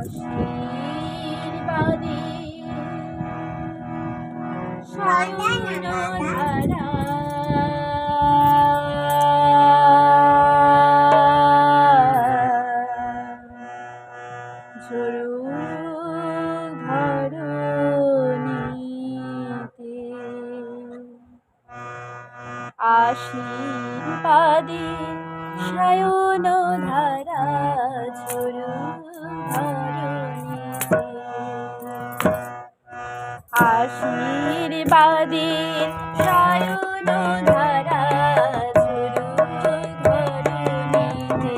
আশীর্বাদে সায়ন ধারা ঝরুক ধরণীতে আশীর্বাদে সায়ন ধারা ঝরুক ধরণীতে আশীর্বাদে সায়ন ধারা ঝরুক ধরণীতে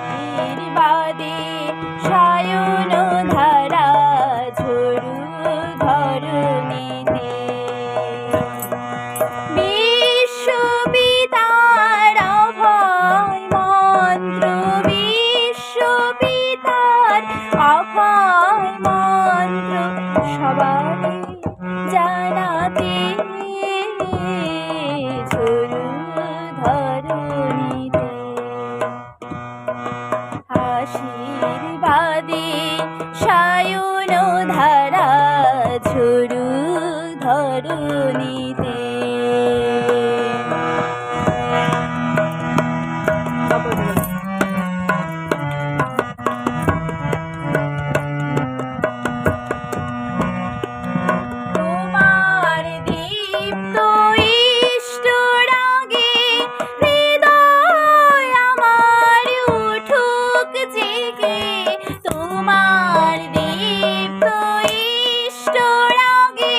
আশীর্বাদে সায়ন ধারা ঝরুক ধরণীতে বিশ্বপিতার অভয় মন্ত্র বিশ্বপিতার অভয় মন্ত্র সবারে জানাতে ঝরুক ধরণীতে আশীর্বাদে সায়ন ধারা ঝরুক ধরণীতে তোমার দীপ্ত ইষ্ট রাগে হৃদয় আমার উঠুক জেগে তোমার দীপ্ত ইষ্ট রাগে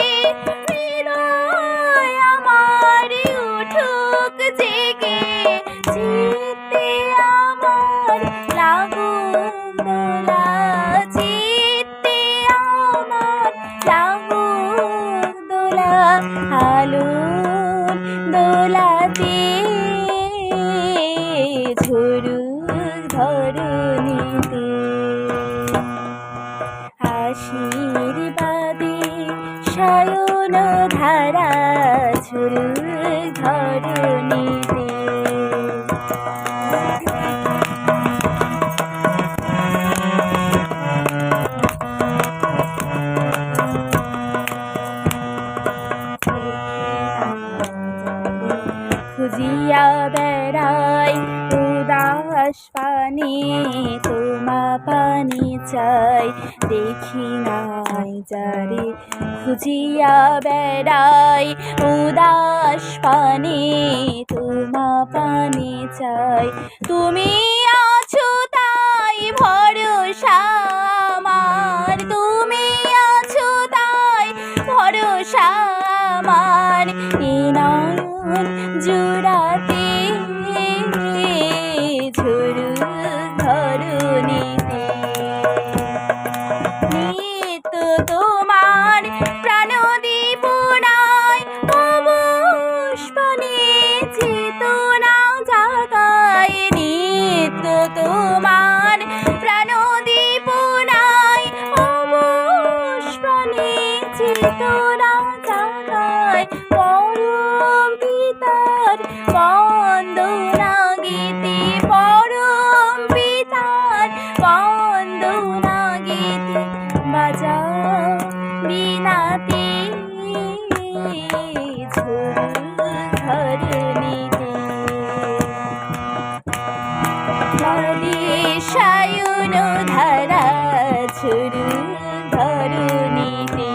হৃদয় আমার উঠুক জেগে চিত্তে আমার লাগুক দোলা চিত্তে আমার লাগুক দোলা আলোর দোলাতে ঝরুক ধরণীতে আশীর্বাদে সায়ন ধারা ঝরুক ধরণীতে খুঁজিয়া বেড়াই উদাস পানি তোমা পানি চাই দেখি নাই যারে খুঁজিয়া বেড়াই উদাস পানি তোমা পানি চাই তুমি আছো তাই ভরসা আমার তুমি আছো তাই ভরসা আমার এ নয়ন জুড়াতে ঝরুক ধরণীতে নিত্য তোমার প্রাণদীপনায় পুষ্পনে চেতনা জাগায় নিত্য তোমার প্রাণদীপনায় পুষ্পনে চেতনা জাগায় পরম পিতার বন্দনা গীতি পরম পিতার বন্দনা গীতি বাজাও বিনাতে ঝরুক ধরণীতে সায়ন ধারা ঝরুক ধরণীতে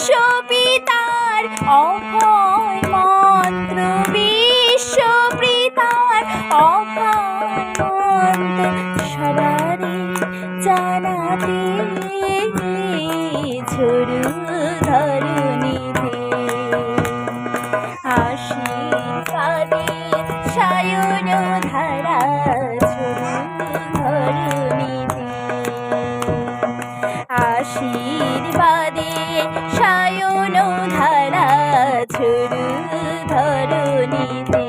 বিশ্বপিতার অভয় মন্ত্র বিশ্বপিতার অভয় মন্ত্র সবারে জানাতে ঝরুক ধরণীতে আশীর্বাদে সায়ন ধারা ঝরুক ধরণীতে আশীর্বাদে সায়ন ধারা ঝরুক ধরণীতে।